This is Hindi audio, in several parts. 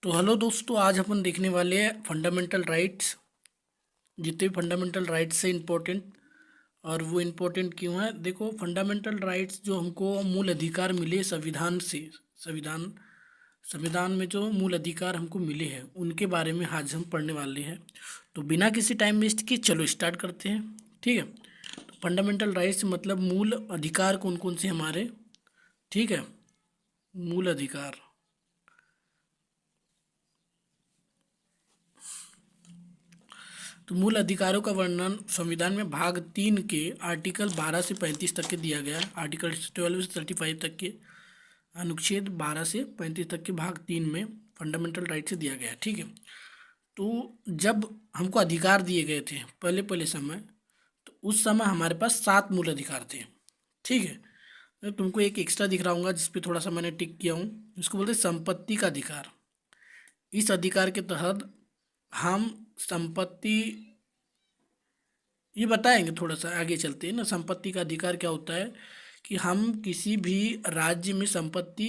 तो हेलो दोस्तों, आज अपन देखने वाले हैं फंडामेंटल राइट्स। जितने भी फंडामेंटल राइट्स से इम्पोर्टेंट, और वो इम्पोर्टेंट क्यों है। देखो, फंडामेंटल राइट्स जो हमको मूल अधिकार मिले संविधान से, संविधान संविधान में जो मूल अधिकार हमको मिले हैं उनके बारे में आज हम पढ़ने वाले हैं। तो बिना किसी टाइम वेस्ट किए चलो स्टार्ट करते हैं। ठीक है। तो फंडामेंटल राइट्स मतलब मूल अधिकार कौन कौन से हमारे। ठीक है। मूल अधिकार। तो मूल अधिकारों का वर्णन संविधान में भाग 3 के आर्टिकल 12 से 35 तक के दिया गया है। आर्टिकल 12 से 35 तक के, अनुच्छेद 12 से 35 तक के भाग 3 में फंडामेंटल राइट से दिया गया है। ठीक है। तो जब हमको अधिकार दिए गए थे पहले पहले समय, तो उस समय हमारे पास 7 मूल अधिकार थे। ठीक है। मैं तुमको एक एक्स्ट्रा दिख रहा हूँ जिसपे थोड़ा सा मैंने टिक किया हूँ, इसको बोलते हैं संपत्ति का अधिकार। इस अधिकार के तहत हम संपत्ति, ये बताएंगे थोड़ा सा आगे चलते हैं ना। संपत्ति का अधिकार क्या होता है कि हम किसी भी राज्य में संपत्ति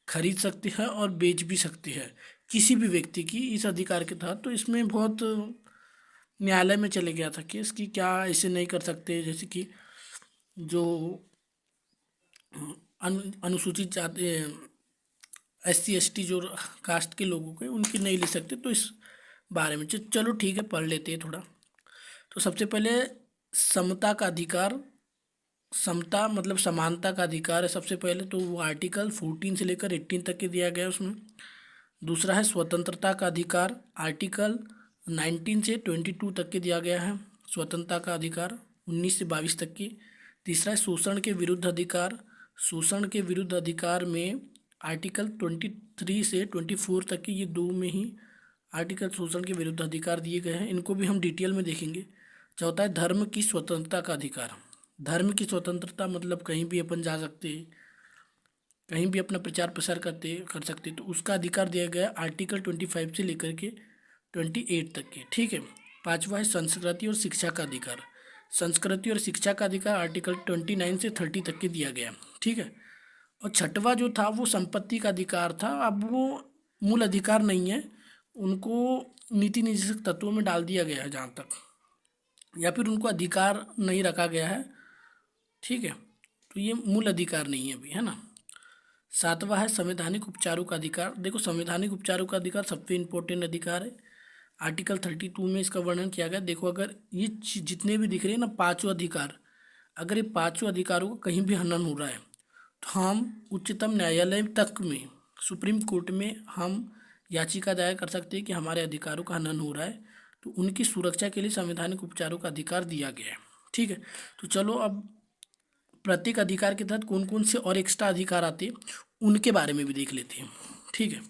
खरीद सकते हैं और बेच भी सकते हैं किसी भी व्यक्ति की, इस अधिकार के तहत। तो इसमें बहुत न्यायालय में चले गया था केस कि क्या ऐसे नहीं कर सकते, जैसे कि जो अनुसूचित जाति, SC ST जो कास्ट के लोगों के, उनकी नहीं ले सकते। तो इस बारे में चलो ठीक है, पढ़ लेते हैं थोड़ा। तो सबसे पहले समता का अधिकार। समता मतलब समानता का अधिकार है सबसे पहले, तो वो आर्टिकल 14 से लेकर 18 तक के दिया गया है उसमें। दूसरा है स्वतंत्रता का अधिकार, आर्टिकल 19 से 22 तक के दिया गया है स्वतंत्रता का अधिकार, 19 से 22 तक की। तीसरा है शोषण के विरुद्ध अधिकार। शोषण के विरुद्ध अधिकार में आर्टिकल 23 से 24 तक की, ये दो में ही आर्टिकल शोषण के विरुद्ध अधिकार दिए गए हैं। इनको भी हम डिटेल में देखेंगे। चौथा है धर्म की स्वतंत्रता का अधिकार। धर्म की स्वतंत्रता मतलब कहीं भी अपन जा सकते, कहीं भी अपना प्रचार प्रसार कर सकते, तो उसका अधिकार दिया गया आर्टिकल 25 से लेकर के 28 तक के। ठीक है। पांचवा है संस्कृति और शिक्षा का अधिकार। संस्कृति और शिक्षा का अधिकार आर्टिकल 29 से 30 तक के दिया गया। ठीक है। और छठवा जो था वो संपत्ति का अधिकार था। अब वो मूल अधिकार नहीं है, उनको नीति निर्देशक तत्वों में डाल दिया गया है जहाँ तक, या फिर उनको अधिकार नहीं रखा गया है। ठीक है। तो ये मूल अधिकार नहीं है अभी, है ना। सातवां है संवैधानिक उपचारों का अधिकार। देखो, संवैधानिक उपचारों का अधिकार सबसे इम्पोर्टेंट अधिकार है। आर्टिकल 32 में इसका वर्णन किया गया। देखो, अगर ये जितने भी दिख रहे हैं ना पांचों अधिकार, अगर ये पांचों अधिकारों का कहीं भी हनन हो रहा है तो हम उच्चतम न्यायालय तक में, सुप्रीम कोर्ट में हम याचिका दायर कर सकते हैं कि हमारे अधिकारों का हनन हो रहा है। तो उनकी सुरक्षा के लिए संवैधानिक उपचारों का अधिकार दिया गया है। ठीक है। तो चलो अब प्रत्येक अधिकार के तहत कौन कौन से और एक्स्ट्रा अधिकार आते हैं उनके बारे में भी देख लेते हैं। ठीक है।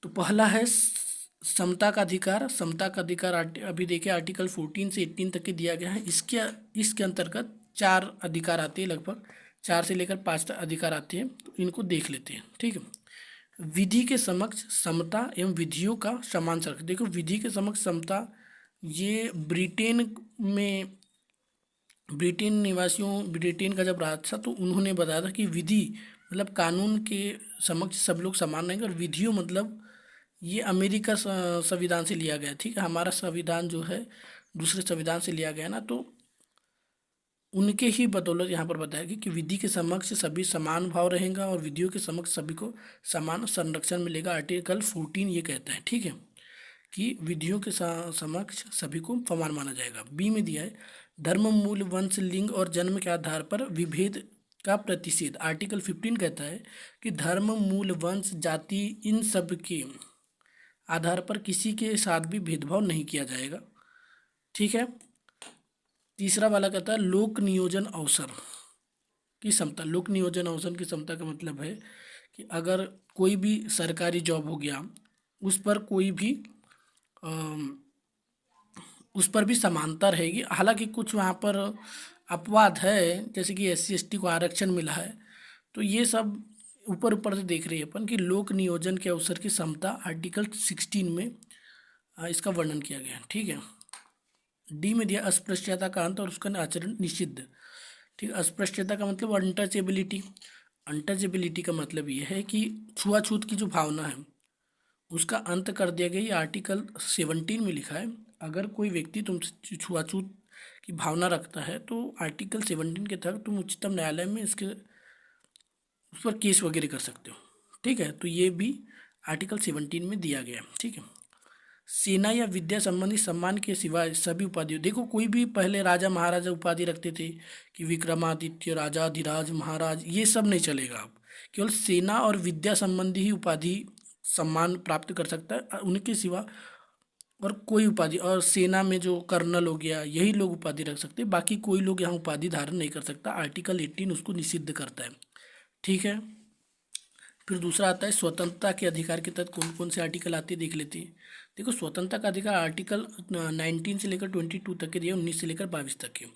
तो पहला है समता का अधिकार। समता का अधिकार अभी देखिए आर्टिकल 14 से 18 तक के दिया गया है। इसके अंतर्गत 4 अधिकार आते हैं, लगभग 4 से लेकर 5 अधिकार आते हैं। तो इनको देख लेते हैं। ठीक है। विधि के समक्ष समता एवं विधियों का समान संरक्षण। देखो, विधि के समक्ष समता, ये ब्रिटेन में, ब्रिटेन निवासियों, ब्रिटेन का जब राज था तो उन्होंने बताया था कि विधि मतलब कानून के समक्ष सब लोग समान रहेंगे, और विधियों मतलब ये अमेरिका संविधान से लिया गया। ठीक है। हमारा संविधान जो है दूसरे संविधान से लिया गया ना, तो उनके ही बदौलत यहाँ पर बताया गया कि विधि के समक्ष सभी समान भाव रहेगा और विधियों के समक्ष सभी को समान संरक्षण मिलेगा। आर्टिकल 14 ये कहता है। ठीक है, कि विधियों के समक्ष सभी को समान माना जाएगा। बी में दिया है धर्म, मूल, वंश, लिंग और जन्म के आधार पर विभेद का प्रतिषेध। आर्टिकल 15 कहता है कि धर्म, मूल, वंश, जाति, इन सब के आधार पर किसी के साथ भी भेदभाव नहीं किया जाएगा। ठीक है। तीसरा वाला कहता है लोक नियोजन अवसर की समता। लोक नियोजन अवसर की समता का मतलब है कि अगर कोई भी सरकारी जॉब हो गया, उस पर कोई भी उस पर भी समानता रहेगी। हालांकि कुछ वहाँ पर अपवाद है, जैसे कि SC ST को आरक्षण मिला है। तो ये सब ऊपर ऊपर से देख रहे हैं अपन कि लोक नियोजन के अवसर की समता आर्टिकल 16 में इसका वर्णन किया गया है। ठीक है। डी में दिया अस्पृश्यता का अंत और उसका आचरण निषिद्ध। ठीक है। अस्पृश्यता का मतलब अनटचेबिलिटी। अनटचेबिलिटी का मतलब ये है कि छुआछूत की जो भावना है, उसका अंत कर दिया गया। ये आर्टिकल 17 में लिखा है, अगर कोई व्यक्ति तुमसे छुआछूत की भावना रखता है तो आर्टिकल 17 के तहत तुम उच्चतम न्यायालय में इसके उस पर केस वगैरह कर सकते हो। ठीक है, तो ये भी आर्टिकल 17 में दिया गया है। ठीक है, सेना या विद्या संबंधी सम्मान के सिवाय सभी उपाधियों, देखो कोई भी पहले राजा महाराजा उपाधि रखते थे कि विक्रमादित्य राजाधिराज महाराज, ये सब नहीं चलेगा अब। केवल सेना और विद्या संबंधी ही उपाधि सम्मान प्राप्त कर सकता है, उनके सिवा और कोई उपाधि, और सेना में जो कर्नल हो गया यही लोग उपाधि रख सकते हैं, बाकी कोई लोग यहाँ उपाधि धारण नहीं कर सकता। आर्टिकल 18 उसको निषिद्ध करता है। ठीक है, फिर दूसरा आता है स्वतंत्रता के अधिकार के तहत कौन कौन से आर्टिकल आते हैं, देख लेते हैं। देखो स्वतंत्रता का अधिकार आर्टिकल 19 से लेकर 22 तक के दिए, 19 से लेकर 22 तक के।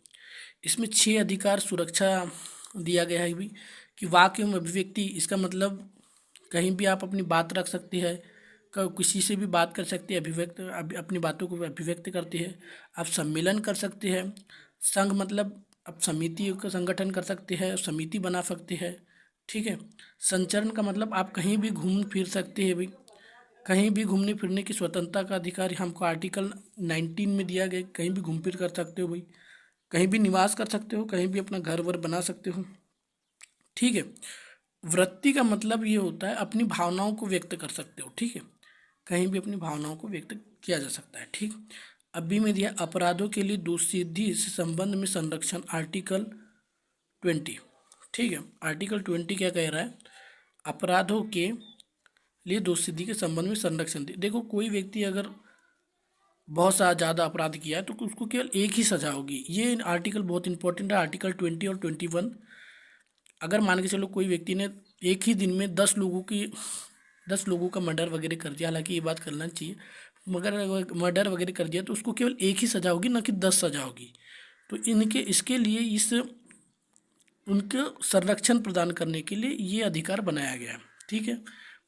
इसमें 6 अधिकार सुरक्षा दिया गया है भी, कि वाक एवं अभिव्यक्ति, इसका मतलब कहीं भी आप अपनी बात रख सकते हैं, किसी से भी बात कर सकते हैं, अपनी बातों को अभिव्यक्त करते हैं। आप सम्मेलन कर सकते हैं। संघ मतलब आप समिति का संगठन कर सकते हैं, समिति बना सकते हैं। ठीक है, संचरण का मतलब आप कहीं भी घूम फिर सकते हैं भाई, कहीं भी घूमने फिरने की स्वतंत्रता का अधिकार हमको आर्टिकल 19 में दिया गया, कहीं भी घूम फिर कर सकते हो भाई, कहीं भी निवास कर सकते हो, कहीं भी अपना घर वर बना सकते हो। ठीक है, वृत्ति का मतलब ये होता है अपनी भावनाओं को व्यक्त कर सकते हो। ठीक है, कहीं भी अपनी भावनाओं को व्यक्त किया जा सकता है। ठीक, अभी में दिया अपराधों के लिए दोषसिद्धि से संबंध में संरक्षण, आर्टिकल 20। ठीक है, आर्टिकल 20 क्या कह रहा है, अपराधों के लिए दोषसिद्धि के संबंध में संरक्षण दे। देखो कोई व्यक्ति अगर बहुत सा ज़्यादा अपराध किया है तो उसको केवल एक ही सजा होगी। ये आर्टिकल बहुत इंपॉर्टेंट है, आर्टिकल 20 और 21। अगर मान के चलो कोई व्यक्ति ने एक ही दिन में 10 लोगों का मर्डर वगैरह कर दिया, हालांकि ये बात करना चाहिए, मगर मर्डर वगैरह कर दिया तो उसको केवल एक ही सजा होगी, ना कि 10 सजा होगी। तो इसके लिए उनके संरक्षण प्रदान करने के लिए ये अधिकार बनाया गया है। ठीक है,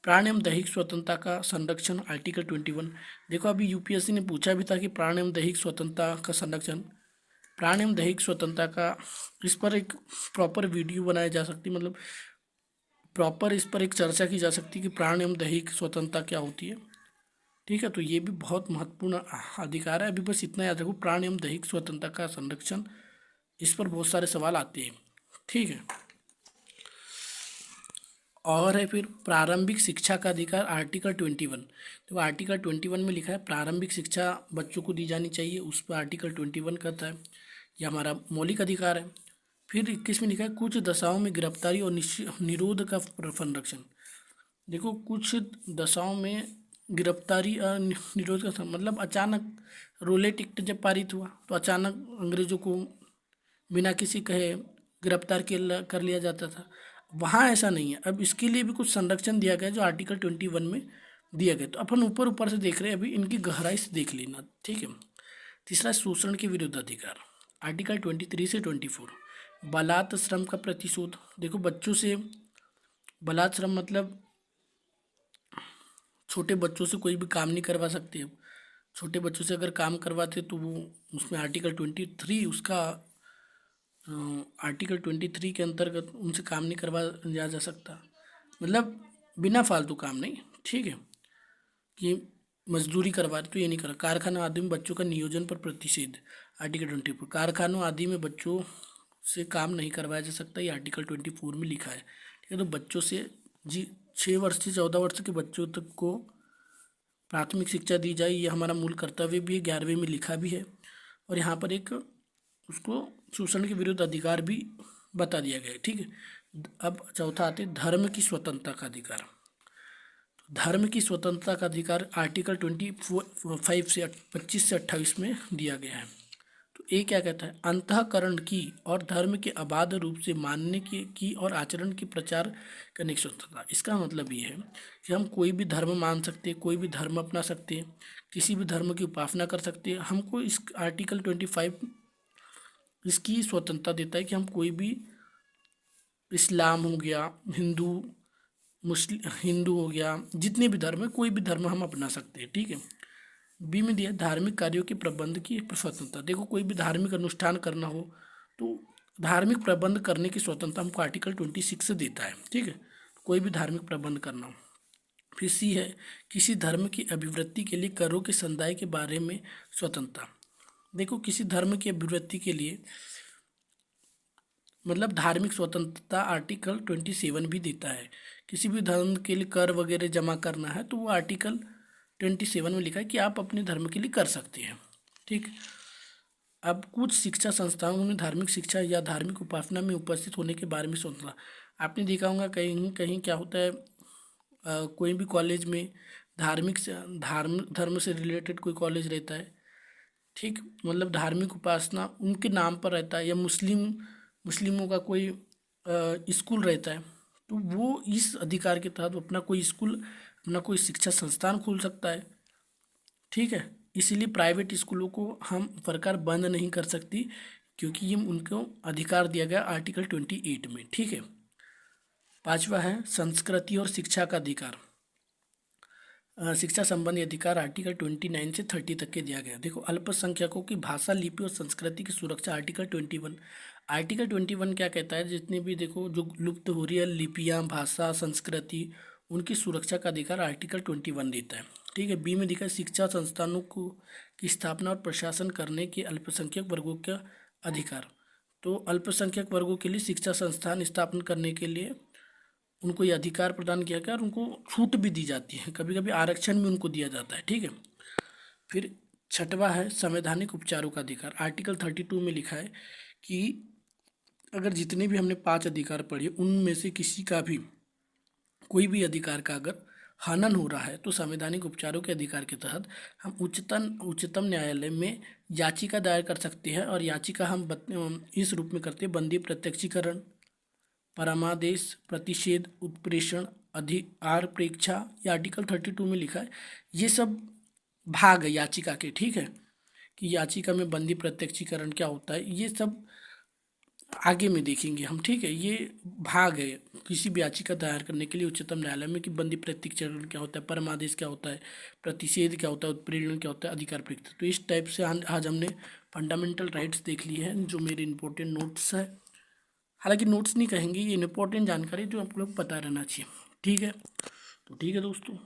प्राण एवं दैहिक स्वतंत्रता का संरक्षण, आर्टिकल 21। देखो अभी यूपीएससी ने पूछा भी था कि प्राण एवं दैहिक स्वतंत्रता का संरक्षण, प्राण एवं दैहिक स्वतंत्रता का, इस पर एक प्रॉपर वीडियो बनाया जा सकती, मतलब प्रॉपर इस पर एक चर्चा की जा सकती है कि प्राण एवं दैहिक स्वतंत्रता क्या होती है। ठीक है, तो ये भी बहुत महत्वपूर्ण अधिकार है। अभी बस इतना याद रखो, प्राण एवं दैहिक स्वतंत्रता का संरक्षण, इस पर बहुत सारे सवाल आते हैं। ठीक है, और है फिर प्रारंभिक शिक्षा का अधिकार, आर्टिकल 21। तो आर्टिकल 21 में लिखा है प्रारंभिक शिक्षा बच्चों को दी जानी चाहिए, उस पर आर्टिकल 21 कहता है, यह हमारा मौलिक अधिकार है। फिर 21 में लिखा है कुछ दशाओं में गिरफ्तारी और निरोध का संरक्षण। देखो कुछ दशाओं में गिरफ्तारी और निरोध का मतलब अचानक रोलेट एक्ट जब पारित हुआ तो अचानक अंग्रेजों को बिना किसी कहे गिरफ्तार कर लिया जाता था, वहाँ ऐसा नहीं है। अब इसके लिए भी कुछ संरक्षण दिया गया जो आर्टिकल 21 में दिया गया। तो अपन ऊपर ऊपर से देख रहे हैं, अभी इनकी गहराई से देख लेना। ठीक है, तीसरा शोषण के विरुद्ध अधिकार, आर्टिकल 23 से 24। बलात् श्रम का प्रतिशोध, देखो बच्चों से बलात् श्रम मतलब छोटे बच्चों से कोई भी काम नहीं करवा सकते। छोटे बच्चों से अगर काम करवाते तो वो उसमें आर्टिकल 23 उसका आर्टिकल 23 के अंतर्गत उनसे काम नहीं करवाया जा सकता, मतलब बिना फालतू काम नहीं। ठीक है, कि मजदूरी करवा रहे तो ये नहीं करा। कारखाना आदि में बच्चों का नियोजन पर प्रतिषेध, आर्टिकल 24। कारखानों आदि में बच्चों से काम नहीं करवाया जा सकता, ये आर्टिकल 24 में लिखा है। ठीक है, तो बच्चों से 6 वर्ष से 14 वर्ष के बच्चों तक को प्राथमिक शिक्षा दी जाए, ये हमारा मूल कर्तव्य भी है, 11वें में लिखा भी है। और यहाँ पर एक उसको शोषण के विरुद्ध अधिकार भी बता दिया गया है। ठीक है, अब चौथा आते धर्म की स्वतंत्रता का अधिकार। तो धर्म की स्वतंत्रता का अधिकार आर्टिकल 25 से 25 से 28 में दिया गया है। तो ये क्या कहता है, अंतःकरण की और धर्म के अबाध रूप से मानने की और आचरण की प्रचार करने की स्वतंत्रता। इसका मतलब ये है कि हम कोई भी धर्म मान सकते हैं, कोई भी धर्म अपना सकते हैं, किसी भी धर्म की उपासना कर सकते हैं। हमको इस आर्टिकल 25 इसकी स्वतंत्रता देता है कि हम कोई भी, इस्लाम हो गया, हिंदू हो गया, जितने भी धर्म है कोई भी धर्म हम अपना सकते हैं। ठीक है, बी में दिया धार्मिक कार्यों के प्रबंध की स्वतंत्रता। देखो कोई भी धार्मिक अनुष्ठान करना हो तो धार्मिक प्रबंध करने की स्वतंत्रता हमको आर्टिकल 26 से देता है। ठीक है, कोई भी धार्मिक प्रबंध करना हो। फिर सी है किसी धर्म की अभिवृद्धि के लिए करों के समुदाय के बारे में स्वतंत्रता। देखो किसी धर्म की अभिवृद्धि के लिए मतलब धार्मिक स्वतंत्रता आर्टिकल 27 भी देता है। किसी भी धर्म के लिए कर वगैरह जमा करना है तो वो आर्टिकल 27 में लिखा है कि आप अपने धर्म के लिए कर सकते हैं। ठीक। अब कुछ शिक्षा संस्थाओं में धार्मिक शिक्षा या धार्मिक उपासना में उपस्थित होने के बारे में स्वतंत्रता। आपने देखा होगा कहीं कहीं क्या होता है, कोई भी कॉलेज में धर्म से रिलेटेड कोई कॉलेज रहता है। ठीक। मतलब धार्मिक उपासना उनके नाम पर रहता है, या मुस्लिमों का कोई स्कूल रहता है, तो वो इस अधिकार के तहत अपना कोई स्कूल, अपना कोई शिक्षा संस्थान खोल सकता है। ठीक है। इसीलिए प्राइवेट स्कूलों को हम सरकार बंद नहीं कर सकती, क्योंकि ये उनको अधिकार दिया गया आर्टिकल 28 में। ठीक है। पांचवा है संस्कृति और शिक्षा का अधिकार। शिक्षा संबंधी अधिकार आर्टिकल 29 से 30 तक के दिया गया। देखो अल्पसंख्यकों की भाषा, लिपि और संस्कृति की सुरक्षा आर्टिकल 21। आर्टिकल 21 क्या कहता है, जितने भी देखो जो लुप्त हो रही है लिपियाँ, भाषा, संस्कृति, उनकी सुरक्षा का अधिकार आर्टिकल 21 देता है। ठीक है। बी में दिखा है शिक्षा संस्थानों को की स्थापना और प्रशासन करने के अल्पसंख्यक वर्गों का अधिकार। तो अल्पसंख्यक वर्गों के लिए शिक्षा संस्थान स्थापना करने के लिए उनको ये अधिकार प्रदान किया गया और उनको छूट भी दी जाती है, कभी कभी आरक्षण भी उनको दिया जाता है। ठीक है। फिर छठवा है संवैधानिक उपचारों का अधिकार। आर्टिकल 32 में लिखा है कि अगर जितने भी हमने 5 अधिकार पढ़े उनमें से किसी का भी कोई भी अधिकार का अगर हनन हो रहा है तो संवैधानिक उपचारों के अधिकार के तहत हम उच्चतम न्यायालय में याचिका दायर कर सकते हैं। और याचिका हम इस रूप में करते हैं: बंदी प्रत्यक्षीकरण, परमादेश, प्रतिषेध, उत्प्रेषण, अधिकार प्रेक्षा। ये आर्टिकल 32 में लिखा है। ये सब भाग है याचिका के। ठीक है। कि याचिका में बंदी प्रत्यक्षीकरण क्या होता है, ये सब आगे में देखेंगे हम। ठीक है। ये भाग है किसी भी याचिका दायर करने के लिए उच्चतम न्यायालय में कि बंदी प्रत्यक्षीकरण क्या होता है, परमादेश क्या होता है, प्रतिषेध क्या होता है, उत्प्रेरण क्या होता है, अधिकार प्रेक्षा। तो इस टाइप से आज हमने फंडामेंटल राइट्स देख लिए हैं, जो मेरे इंपॉर्टेंट नोट्स है। हालांकि नोट्स नहीं कहेंगे, ये इंपॉर्टेंट जानकारी जो आप लोग पता रहना चाहिए। ठीक है। तो ठीक है दोस्तों।